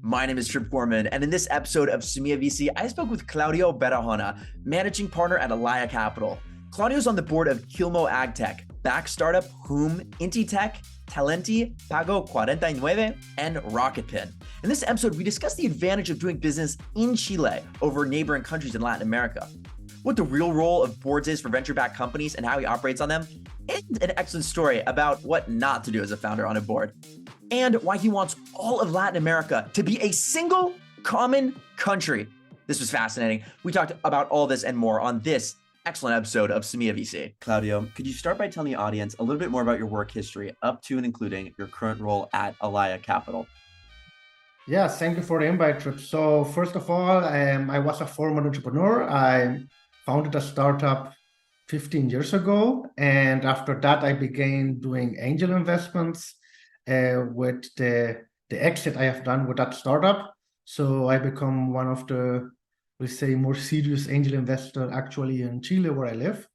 My name is Gorman, and in this episode of Semilla.VC, I spoke with Claudio Barahona, managing partner at Alaya Capital. Claudio's on the board of Kilimo Agtech, Backstartup, Houm, Inti-Tech, Telenty, Pago 49, and Rocketpin. In this episode, we discuss the advantage of doing business in Chile over neighboring countries in Latin America, what the real role of boards is for venture-backed companies and how he operates on them, and an excellent story about what not to do as a founder on a board, and why he wants all of Latin America to be a single common country. This was fascinating. We talked about all this and more on this excellent episode of Semilla.VC. Claudio, could you start by telling the audience a little bit more about your work history up to and including your current role at Alaya Capital? Yes, thank you for the invite, Trip. So first of all, I was a former entrepreneur. I founded a startup 15 years ago. And after that, I began doing angel investments with the exit I have done with that startup. So I become one of the, we say, more serious angel investor actually in Chile, where I live.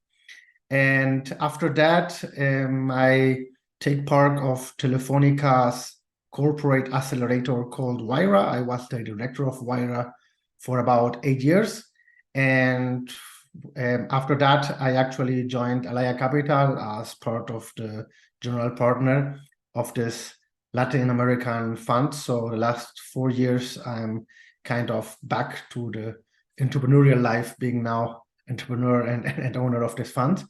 And after that, I take part of Telefónica's corporate accelerator called Wayra. I was the director of Wayra for about 8 years. And after that, I actually joined Alaya Capital as part of the general partner of this Latin American fund. So the last 4 years, I'm kind of back to the entrepreneurial life, being now entrepreneur and owner of this fund.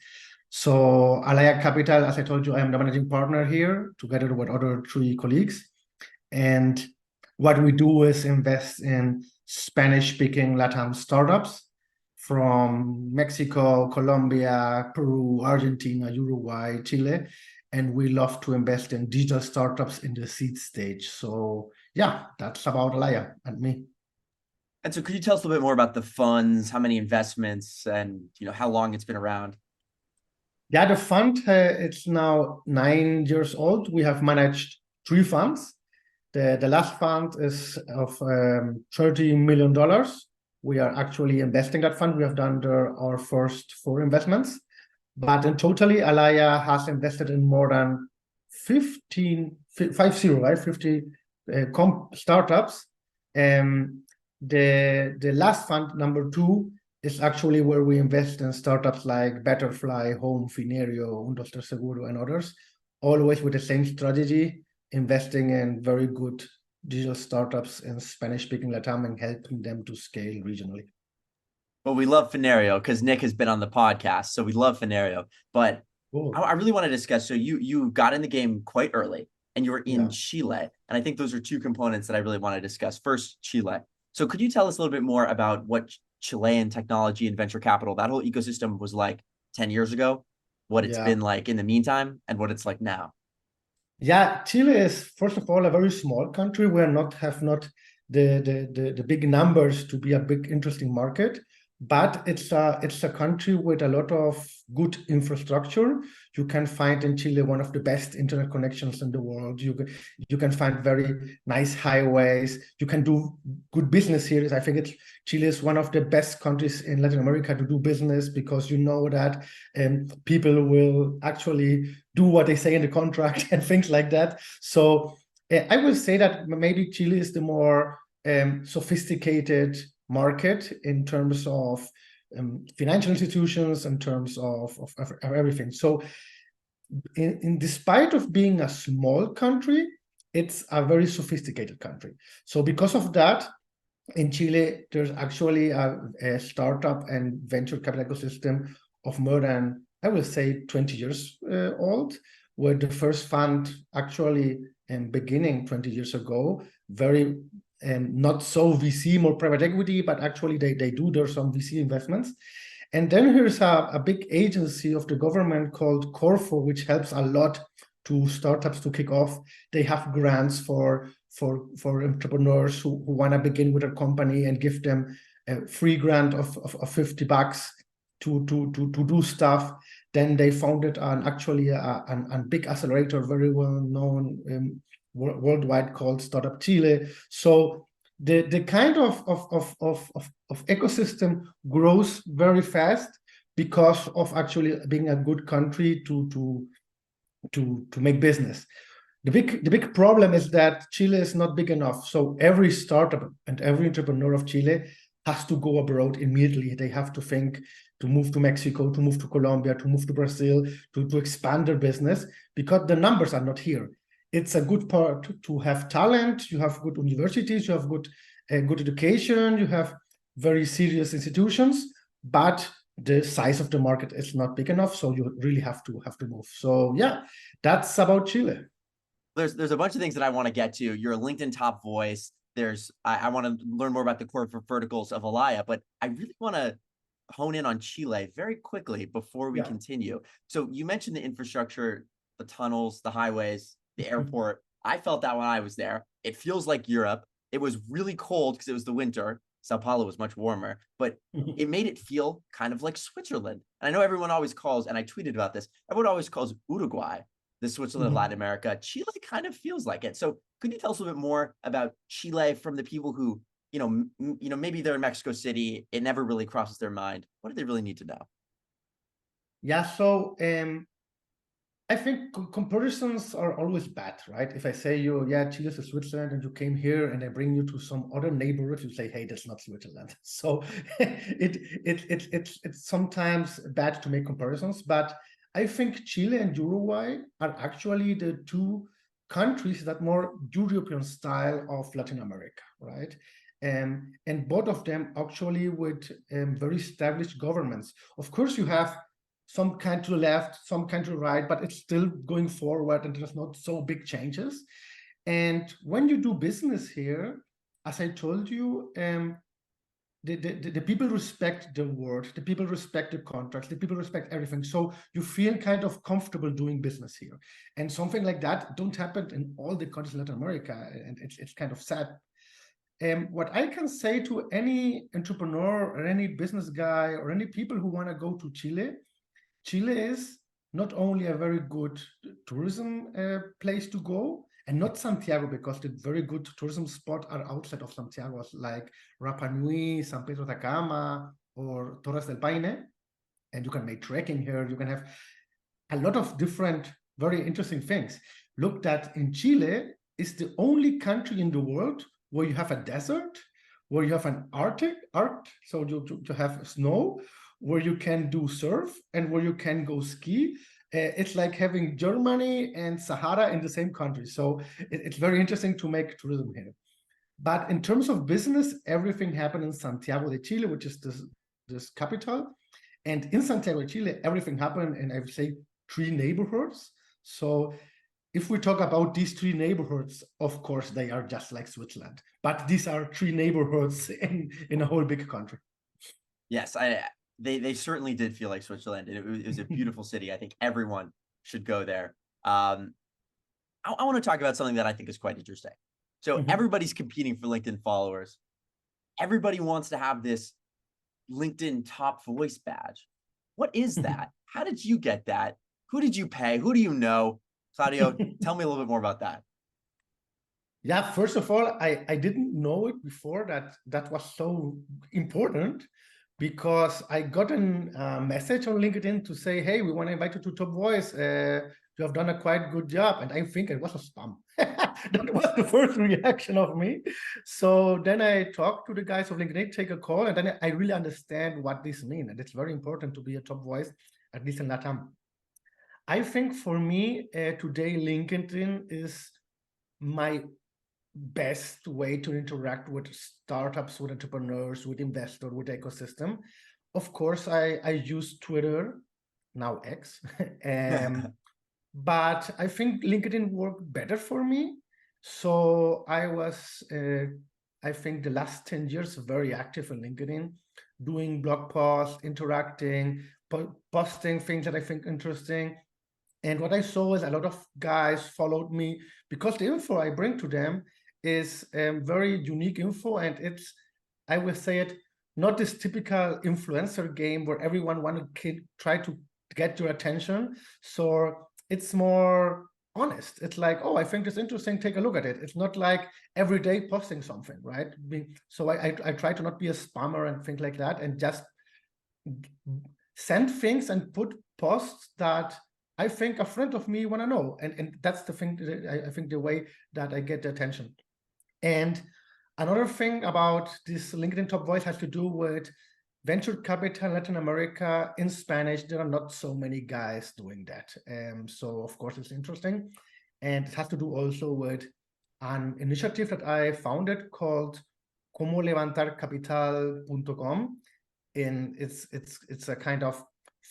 So Alaya Capital, as I told you, I am the managing partner here together with other 3 colleagues. And what we do is invest in Spanish-speaking LATAM startups from Mexico, Colombia, Peru, Argentina, Uruguay, Chile. And we love to invest in digital startups in the seed stage. So yeah, that's about Alaya and me. And so could you tell us a little bit more about the funds, how many investments, and how long it's been around? Yeah, the fund, it's now 9 years old. We have managed 3 funds. The last fund is of $30 million. We are actually investing that fund. We have done our first 4 investments. But in totally, Alaya has invested in more than 50 startups. The last fund, number 2, is actually where we invest in startups like Butterfly, Houm, Finerio, Undostra Seguro, and others, always with the same strategy, investing in very good digital startups in Spanish-speaking LATAM and helping them to scale regionally. Well, we love Finerio because Nick has been on the podcast, so we love Finerio. But cool. I really want to discuss, so you got in the game quite early, and you were in Chile. And I think those are 2 components that I really want to discuss. First, Chile. So could you tell us a little bit more about what Chilean technology and venture capital, that whole ecosystem was like 10 years ago, what it's been like in the meantime, and what it's like now? Yeah, Chile is, first of all, a very small country. We have not the big numbers to be a big, interesting market. But it's a country with a lot of good infrastructure. You can find in Chile one of the best internet connections in the world. You can find very nice highways. You can do good business here. I think Chile is one of the best countries in Latin America to do business, because you know that people will actually do what they say in the contract and things like that. So I will say that maybe Chile is the more sophisticated market in terms of financial institutions, in terms of everything. So in despite of being a small country, it's a very sophisticated country. So because of that, in Chile, there's actually a startup and venture capital ecosystem of more than, I will say, 20 years old, where the first fund actually beginning 20 years ago, very not so VC, more private equity, but actually there's some VC investments. And then here's a big agency of the government called Corfo, which helps a lot to startups to kick off. They have grants for entrepreneurs who want to begin with a company, and give them a free grant of $50 to do stuff. Then they founded a big accelerator, very well known worldwide, called Startup Chile. So the kind of ecosystem grows very fast because of actually being a good country to make business. The big problem is that Chile is not big enough. So every startup and every entrepreneur of Chile has to go abroad immediately. They have to think to move to Mexico, to move to Colombia, to move to Brazil, to expand their business, because the numbers are not here. It's a good part to have talent. You have good universities, you have good education, you have very serious institutions, but the size of the market is not big enough. So you really have to move. So yeah, that's about Chile. There's a bunch of things that I want to get to. You're a LinkedIn top voice. I want to learn more about the corporate verticals of Alaya, but I really want to hone in on Chile very quickly before we continue. So you mentioned the infrastructure, the tunnels, the highways, the airport. I felt that when I was there. It feels like Europe. It was really cold because it was the winter. Sao Paulo was much warmer, but it made it feel kind of like Switzerland. And I know everyone always calls, and I tweeted about this, everyone always calls Uruguay the Switzerland of Latin America. Chile kind of feels like it. So could you tell us a little bit more about Chile from the people who, maybe they're in Mexico City, it never really crosses their mind. What do they really need to know? Yeah, so I think comparisons are always bad, right? If I say Chile is Switzerland and you came here and I bring you to some other neighborhood, you say, hey, that's not Switzerland. So it's sometimes bad to make comparisons, but I think Chile and Uruguay are actually the two countries that more European style of Latin America, right? And both of them actually with very established governments. Of course, you have some kind to the left, some kind to the right, but it's still going forward and there's not so big changes. And when you do business here, as I told you, the people respect the word, the people respect the contracts, the people respect everything. So you feel kind of comfortable doing business here. And something like that don't happen in all the countries in Latin America. And it's kind of sad. What I can say to any entrepreneur or any business guy or any people who want to go to Chile, Chile is not only a very good tourism place to go, and not Santiago, because the very good tourism spots are outside of Santiago, like Rapa Nui, San Pedro da Gama, or Torres del Paine. And you can make trekking here. You can have a lot of different, very interesting things. Look, that in Chile is the only country in the world where you have a desert, where you have an Arctic, so you have snow, where you can do surf, and where you can go ski. It's like having Germany and Sahara in the same country. So it's very interesting to make tourism here. But in terms of business, everything happened in Santiago de Chile, which is this capital. And in Santiago de Chile, everything happened in, I would say, 3 neighborhoods. So if we talk about these 3 neighborhoods, of course, they are just like Switzerland. But these are 3 neighborhoods in a whole big country. Yes, they certainly did feel like Switzerland. And it was a beautiful city. I think everyone should go there. I want to talk about something that I think is quite interesting. So everybody's competing for LinkedIn followers. Everybody wants to have this LinkedIn top voice badge. What is that? How did you get that? Who did you pay? Who do you know? Claudio, tell me a little bit more about that. Yeah, first of all, I didn't know it before that was so important, because I got a message on LinkedIn to say, hey, we want to invite you to Top Voice. You have done a quite good job. And I think it was a spam. That was the first reaction of me. So then I talked to the guys of LinkedIn, take a call, and then I really understand what this means. And it's very important to be a top voice, at least in LATAM. I think for me, today, LinkedIn is my best way to interact with startups, with entrepreneurs, with investors, with ecosystem. Of course, I use Twitter, now X, but I think LinkedIn worked better for me. So I was, I think the last 10 years, very active on LinkedIn, doing blog posts, interacting, posting things that I think interesting. And what I saw is a lot of guys followed me because the info I bring to them is very unique info, and it's, I would say it, not this typical influencer game where everyone want to try to get your attention. So it's more honest. It's like, oh, I think it's interesting, take a look at it. It's not like every day posting something, right? So I try to not be a spammer and things like that, and just send things and put posts that I think a friend of me want to know. And that's the thing, I think the way that I get the attention. And another thing about this LinkedIn Top Voice has to do with venture capital in Latin America in Spanish. There are not so many guys doing that. So of course it's interesting. And it has to do also with an initiative that I founded called CómoLevantarCapital.com. And it's a kind of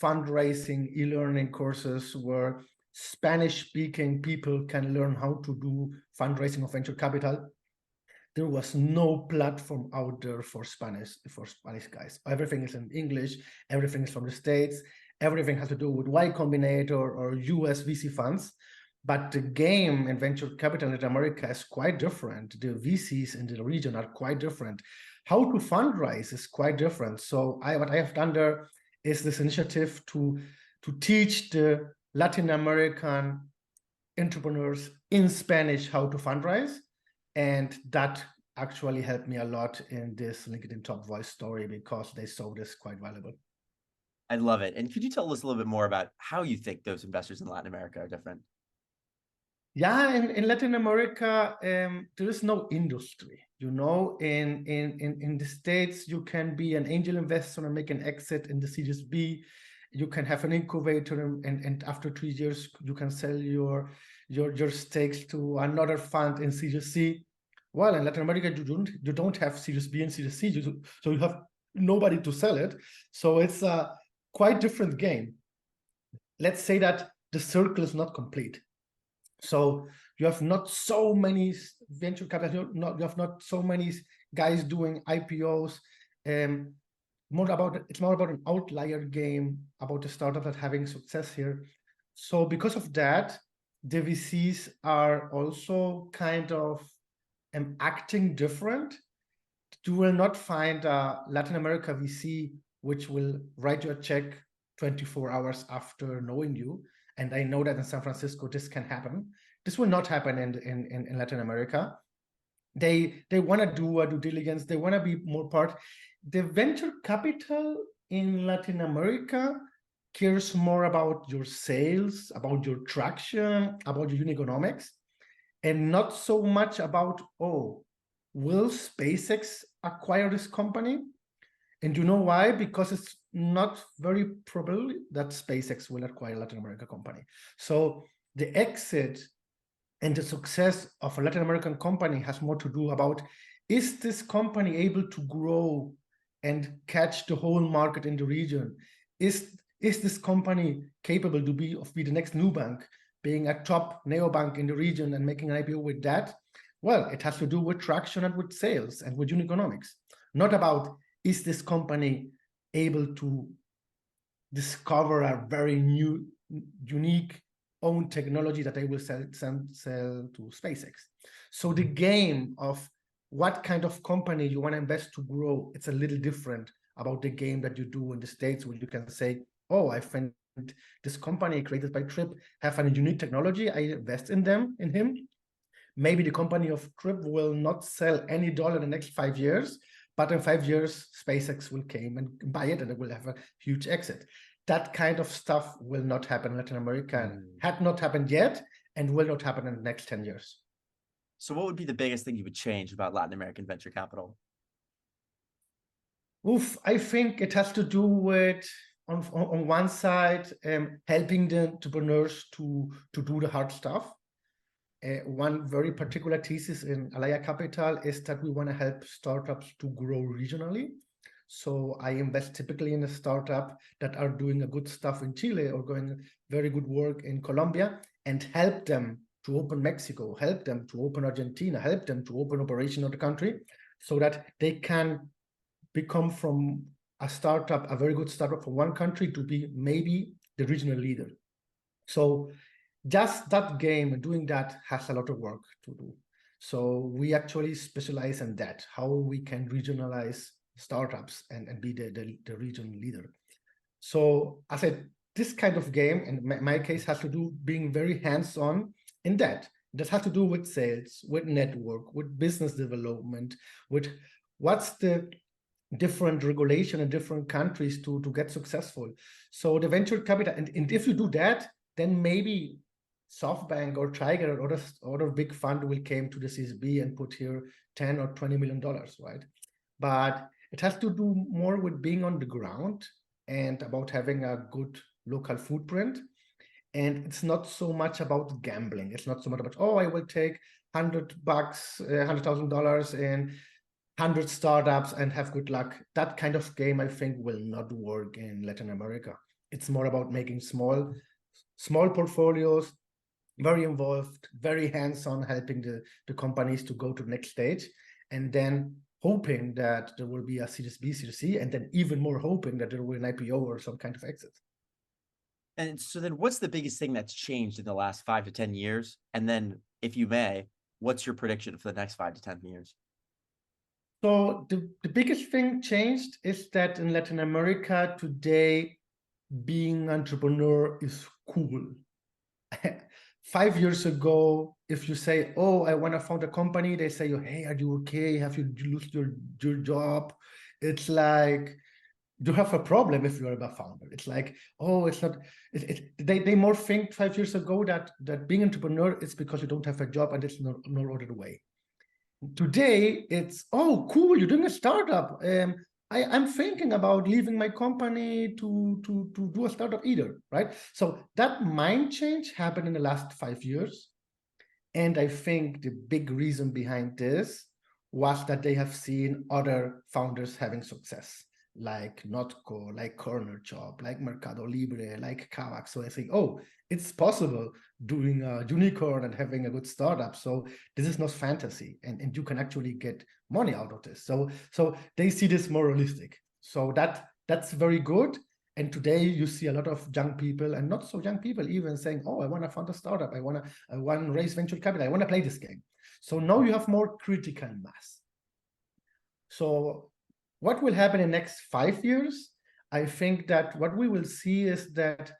fundraising e-learning courses where Spanish-speaking people can learn how to do fundraising of venture capital. There was no platform out there for Spanish guys. Everything is in English. Everything is from the States. Everything has to do with Y Combinator or US VC funds. But the game in venture capital in Latin America is quite different. The VCs in the region are quite different. How to fundraise is quite different. So what I have done there is this initiative to teach the Latin American entrepreneurs in Spanish how to fundraise. And that actually helped me a lot in this LinkedIn Top Voice story because they saw this quite valuable. I love it. And could you tell us a little bit more about how you think those investors in Latin America are different? Yeah, in Latin America, there is no industry. You know, in the States, you can be an angel investor and make an exit in the Series B. You can have an incubator, and after 3 years, you can sell your stakes to another fund in Series C. Well, in Latin America, you don't have Series B and Series C, so you have nobody to sell it. So it's a quite different game. Let's say that the circle is not complete. So you have not so many venture capital, you have not so many guys doing IPOs. It's more about an outlier game, about the startup that having success here. So because of that, the VCs are also kind of acting different. You will not find a Latin America VC which will write you a check 24 hours after knowing you. And I know that in San Francisco, this can happen. This will not happen in Latin America. They want to do a due diligence. They want to be more part. The venture capital in Latin America cares more about your sales, about your traction, about your unit economics, and not so much about, oh, will SpaceX acquire this company? And you know why? Because it's not very probable that SpaceX will acquire a Latin American company. So the exit and the success of a Latin American company has more to do about, is this company able to grow and catch the whole market in the region? Is this company capable to be the next Nubank, being a top neobank in the region and making an IPO with that? Well, it has to do with traction and with sales and with unit economics, not about, is this company able to discover a very new, unique own technology that they will sell to SpaceX? So the game of what kind of company you want to invest to grow, it's a little different about the game that you do in the States, where you can say, oh, I find this company created by Trip have a unique technology, I invest in him. Maybe the company of Trip will not sell any dollar in the next 5 years, but in 5 years, SpaceX will come and buy it and it will have a huge exit. That kind of stuff will not happen in Latin America, and had not happened yet, and will not happen in the next 10 years. So what would be the biggest thing you would change about Latin American venture capital? I think it has to do with, on one side, helping the entrepreneurs to do the hard stuff. One very particular thesis in Alaya Capital is that we want to help startups to grow regionally. So I invest typically in a startup that are doing a good stuff in Chile or going very good work in Colombia, and help them to open Mexico, help them to open Argentina, help them to open operation in the country, so that they can become from a startup, a very good startup from one country, to be maybe the regional leader. So just that game and doing that has a lot of work to do. So we actually specialize in that, how we can regionalize startups and be the region leader. So I said, this kind of game, in my case, has to do being very hands-on in that. This has to do with sales, with network, with business development, with what's the different regulation in different countries to get successful. So the venture capital, and if you do that, then maybe SoftBank or Tiger or other big fund will came to the CSB and put here 10 or 20 million dollars, right? But it has to do more with being on the ground and about having a good local footprint. And it's not so much about gambling. It's not so much about, oh, I will take $100, $100,000 in 100 startups and have good luck. That kind of game, I think, will not work in Latin America. It's more about making small portfolios, very involved, very hands-on, helping the companies to go to the next stage, and then hoping that there will be a Series B, Series C, and then even more hoping that there will be an IPO or some kind of exit. And so then what's the biggest thing that's changed in the last 5 to 10 years? And then, if you may, what's your prediction for the next 5 to 10 years? So the biggest thing changed is that in Latin America today, being entrepreneur is cool. 5 years ago, if you say, oh, I want to found a company, they say, hey, are you okay? Have you lost your job? It's like, you have a problem if you're a founder. It's like, oh, it's not, they more think 5 years ago that being an entrepreneur is because you don't have a job and it's no other way. Today, it's, oh, cool, you're doing a startup. I'm thinking about leaving my company to do a startup either, right? So that mind change happened in the last 5 years. And I think the big reason behind this was that they have seen other founders having success, like Notco, like Corner Shop, like Mercado Libre, like Kavak. So I think, oh, it's possible doing a unicorn and having a good startup. So this is not fantasy, and you can actually get money out of this. So they see this more realistic. So that's very good. And today you see a lot of young people and not so young people even saying, oh, I want to found a startup. I want to raise venture capital. I want to play this game. So now you have more critical mass. So what will happen in the next 5 years? I think that what we will see is that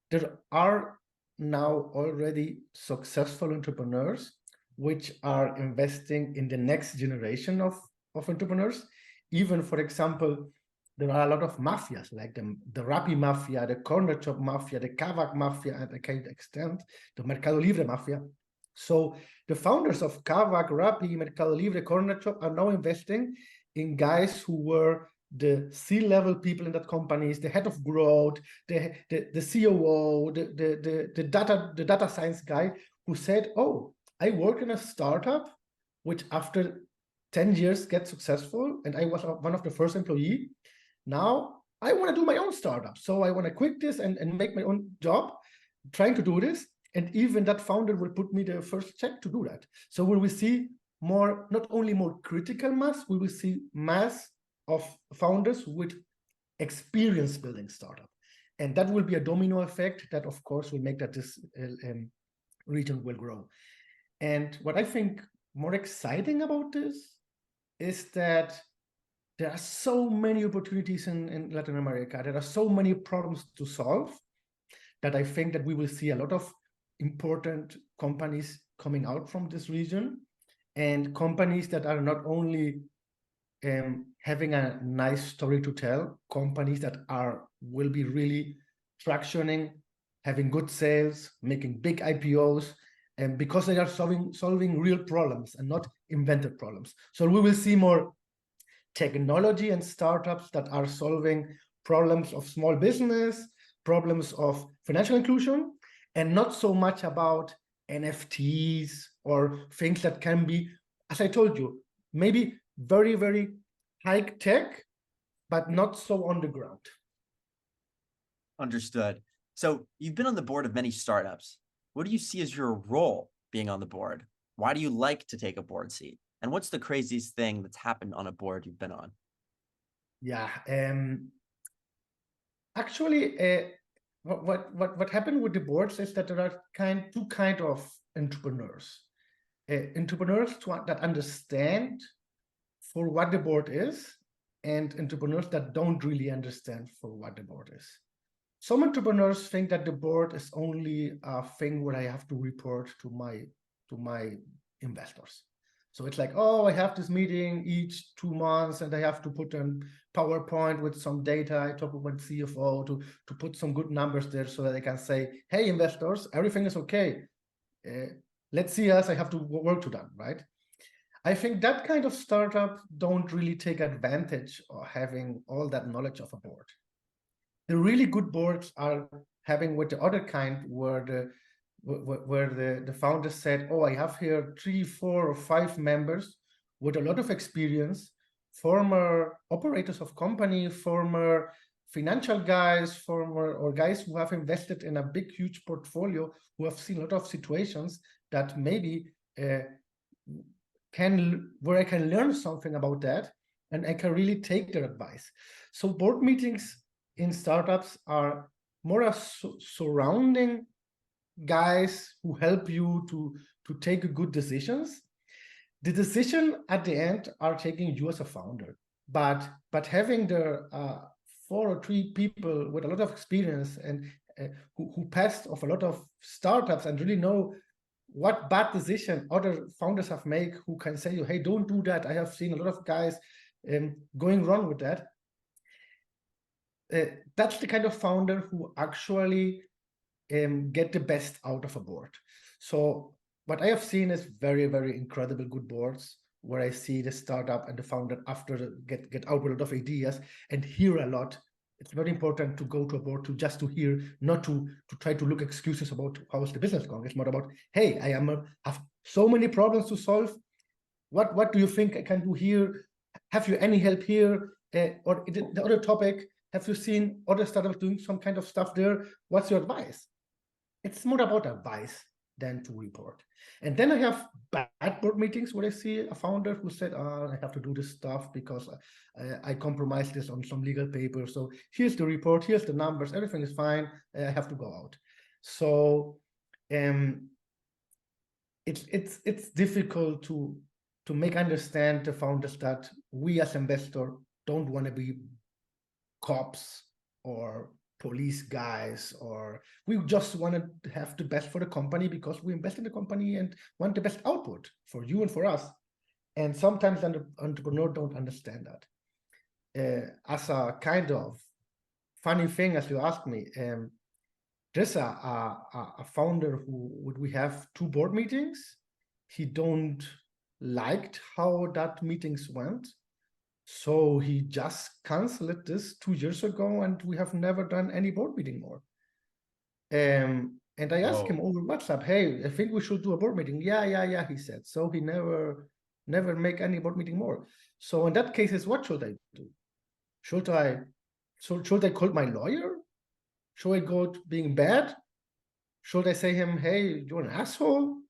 there are now already successful entrepreneurs which are investing in the next generation of entrepreneurs. Even, for example, there are a lot of mafias, like the Rappi mafia, the Corner Shop mafia, the Kavak mafia, and to a kind extent, the Mercado Libre mafia. So the founders of Kavak, Rappi, Mercado Libre, Corner Shop are now investing in guys who were the C-level people in that companies, the head of growth, the COO, the data science guy who said, oh, I work in a startup which after 10 years gets successful, and I was one of the first employee. Now I want to do my own startup. So I want to quit this and make my own job, trying to do this. And even that founder will put me the first check to do that. So will we see more, not only more critical mass, we will see mass of founders with experience building startup. And that will be a domino effect that, of course, will make that this region will grow. And what I think more exciting about this is that there are so many opportunities in Latin America. There are so many problems to solve that I think that we will see a lot of important companies coming out from this region, and companies that are not only having a nice story to tell, companies that will be really tractioning, having good sales, making big IPOs, and because they are solving real problems and not invented problems. So we will see more technology and startups that are solving problems of small business, problems of financial inclusion, and not so much about NFTs or things that can be, as I told you, maybe very, very high tech, but not so on the ground. Understood. So you've been on the board of many startups. What do you see as your role being on the board? Why do you like to take a board seat? And what's the craziest thing that's happened on a board you've been on? Yeah, actually, what happened with the boards is that there are two kind of entrepreneurs. Entrepreneurs that understand for what the board is, and entrepreneurs that don't really understand for what the board is. Some entrepreneurs think that the board is only a thing where I have to report to my investors. So it's like, oh, I have this meeting each 2 months and I have to put a PowerPoint with some data. I talk with my CFO to put some good numbers there so that they can say, hey, investors, everything is okay. Let's see us, I have to work to done, right? I think that kind of startup don't really take advantage of having all that knowledge of a board. The really good boards are having with the other kind where the founder said, oh, I have here 3, 4, or 5 members with a lot of experience, former operators of company, former financial guys, or guys who have invested in a big, huge portfolio, who have seen a lot of situations that maybe where I can learn something about that, and I can really take their advice. So board meetings in startups are more surrounding guys who help you to take good decisions. The decision at the end are taking you as a founder, but having the 4 or 3 people with a lot of experience and who passed off a lot of startups and really know what bad decision other founders have made, who can say, hey, don't do that. I have seen a lot of guys going wrong with that. That's the kind of founder who actually get the best out of a board. So what I have seen is very, very incredible good boards where I see the startup and the founder after get out with a lot of ideas and hear a lot. It's very important to go to a board to hear, not to try to look excuses about how is the business going. It's more about, hey, I have so many problems to solve. What do you think I can do here? Have you any help here? Or the other topic, have you seen other startups doing some kind of stuff there? What's your advice? It's more about advice than to report. And then I have bad board meetings where I see a founder who said, I have to do this stuff because I compromised this on some legal paper. So here's the report, here's the numbers, everything is fine. I have to go out. So it's difficult to make understand the founders that we as investor don't want to be cops or police guys, or we just want to have the best for the company because we invest in the company and want the best output for you and for us. And sometimes the entrepreneur don't understand that. As a kind of funny thing, as you asked me, there's a founder who would we have 2 board meetings. He don't liked how that meetings went. So he just canceled this 2 years ago, and we have never done any board meeting more. And I asked him over WhatsApp, hey, I think we should do a board meeting. Yeah, he said. So he never make any board meeting more. So in that case, what should I do? Should I call my lawyer? Should I go to being bad? Should I say him, hey, you're an asshole?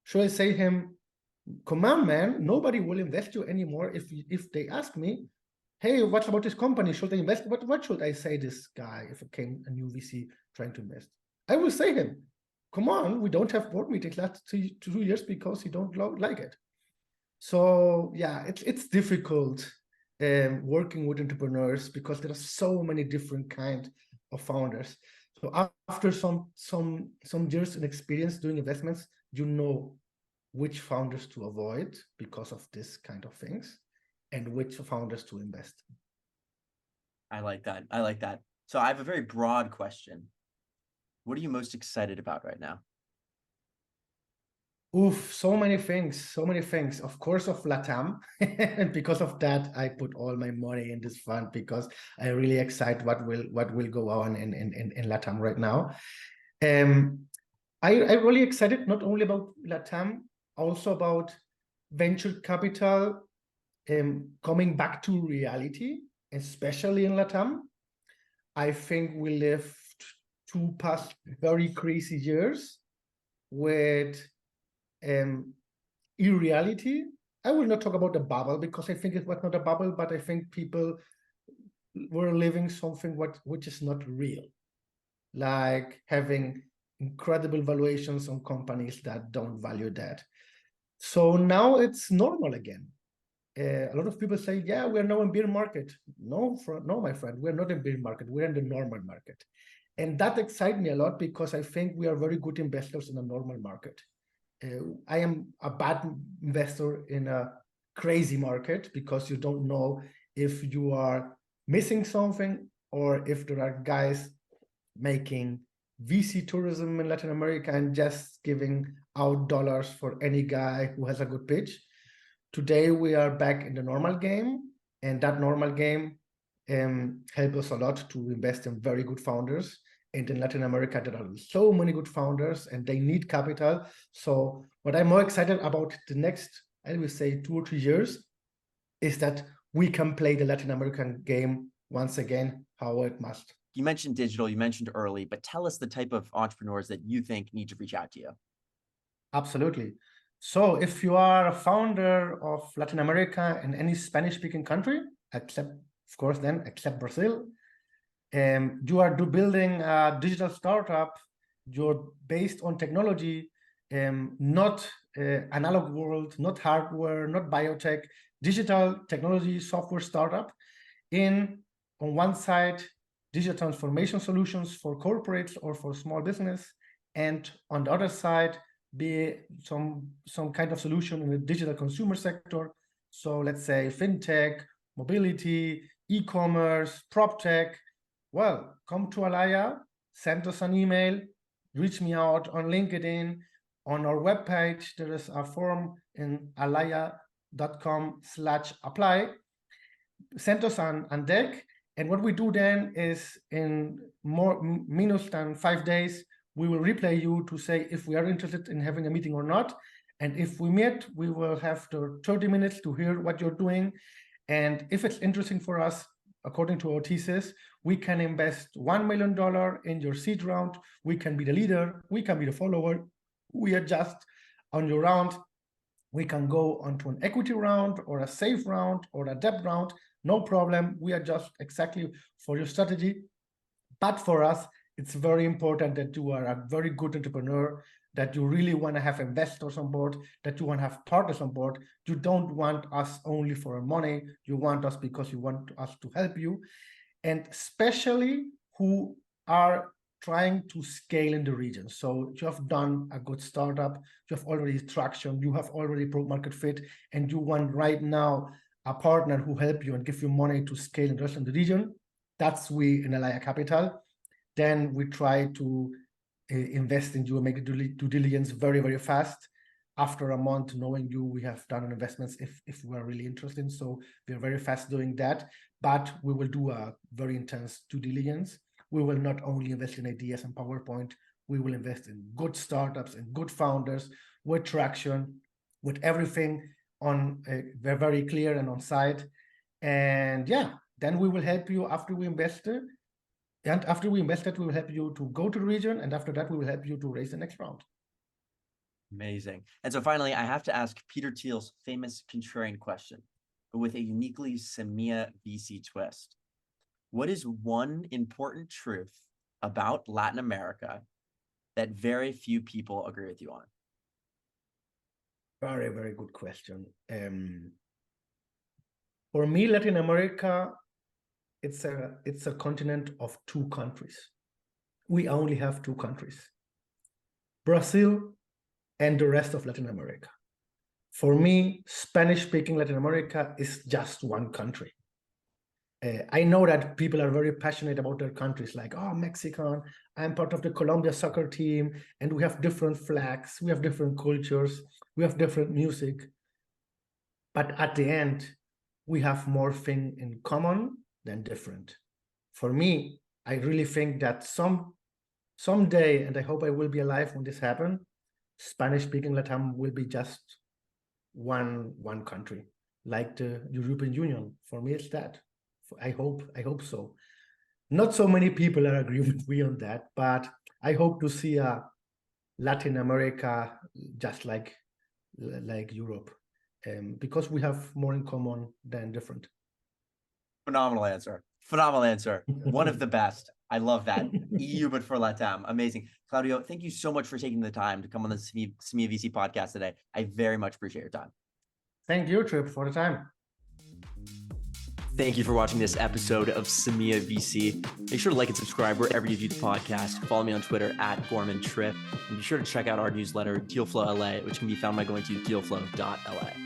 Should I say him, come on, man, nobody will invest you anymore if they ask me, hey, what about this company? Should I invest? What should I say this guy if it came a new VC trying to invest? I will say him, come on, we don't have board meetings last 2 years because you don't like it. So yeah, it's difficult working with entrepreneurs because there are so many different kind of founders. So after some years in experience doing investments, you know which founders to avoid because of this kind of things and which founders to invest. I like that. So I have a very broad question. What are you most excited about right now? Oof, so many things. Of course, of LATAM. And because of that, I put all my money in this fund because I really excited what will go on in LATAM right now. I really excited not only about LATAM, also about venture capital coming back to reality, especially in LATAM. I think we lived 2 past very crazy years with irreality. I will not talk about the bubble because I think it was not a bubble, but I think people were living something which is not real, like having incredible valuations on companies that don't value that. So now it's normal again. A lot of people say, yeah, we're now in bear market. No, my friend, we're not in bear market. We're in the normal market. And that excites me a lot because I think we are very good investors in a normal market. I am a bad investor in a crazy market because you don't know if you are missing something or if there are guys making VC tourism in Latin America and just giving out dollars for any guy who has a good pitch. Today we are back in the normal game, and that normal game helps us a lot to invest in very good founders. And in Latin America, there are so many good founders and they need capital. So what I'm more excited about the next, I will say 2 or 3 years, is that we can play the Latin American game once again, how it must. You mentioned digital, you mentioned early, but tell us the type of entrepreneurs that you think need to reach out to you. Absolutely. So if you are a founder of Latin America in any Spanish-speaking country, except, of course, then, except Brazil, you are building a digital startup, you're based on technology, not analog world, not hardware, not biotech, digital technology software startup on one side, digital transformation solutions for corporates or for small business, and on the other side, be some kind of solution in the digital consumer sector. So let's say fintech, mobility, e-commerce, prop tech. Well, come to Alaya, send us an email, reach me out on LinkedIn. On our webpage, there is a form in alaya.com/apply. Send us an deck. And what we do then is in minus than 5 days, we will replay you to say if we are interested in having a meeting or not. And if we meet, we will have the 30 minutes to hear what you're doing. And if it's interesting for us, according to our thesis, we can invest $1 million in your seed round. We can be the leader. We can be the follower. We adjust on your round. We can go onto an equity round or a safe round or a debt round. No problem. We adjust exactly for your strategy. But for us, it's very important that you are a very good entrepreneur, that you really want to have investors on board, that you want to have partners on board. You don't want us only for our money. You want us because you want us to help you. And especially who are trying to scale in the region. So you have done a good startup, you have already traction, you have already product market fit, and you want right now a partner who help you and give you money to scale and rest in the region. That's we in Alaya Capital. Then we try to invest in you and make due diligence very, very fast. After a month knowing you, we have done an investments if we are really interested. So we are very fast doing that, but we will do a very intense due diligence. We will not only invest in ideas and PowerPoint, we will invest in good startups and good founders with traction, with everything on very clear and on site. And yeah, then we will help you after we invested. And after we invested, we will help you to go to the region. And after that, we will help you to raise the next round. Amazing. And so finally, I have to ask Peter Thiel's famous contrarian question, but with a uniquely Semilla.VC twist. What is one important truth about Latin America that very few people agree with you on? Very, very good question. For me, Latin America, it's a continent of 2 countries. We only have 2 countries, Brazil and the rest of Latin America. For me, Spanish-speaking Latin America is just one country. I know that people are very passionate about their countries, like, oh, Mexican, I'm part of the Colombia soccer team, and we have different flags, we have different cultures, we have different music. But at the end, we have more things in common than different. For me, I really think that someday, and I hope I will be alive when this happens, Spanish-speaking Latam will be just one country, like the European Union. For me, it's that. I hope so. Not so many people are agreeing with me on that, but I hope to see a Latin America just like Europe, because we have more in common than different. Phenomenal answer. Phenomenal answer. One of the best. I love that. EU, but for Latam. Amazing. Claudio, thank you so much for taking the time to come on the Semilla.VC podcast today. I very much appreciate your time. Thank you, Trip, for the time. Thank you for watching this episode of Semilla.VC. Make sure to like and subscribe wherever you view the podcast. Follow me on Twitter at Gorman Trip. And be sure to check out our newsletter, Dealflow LA, which can be found by going to dealflow.la.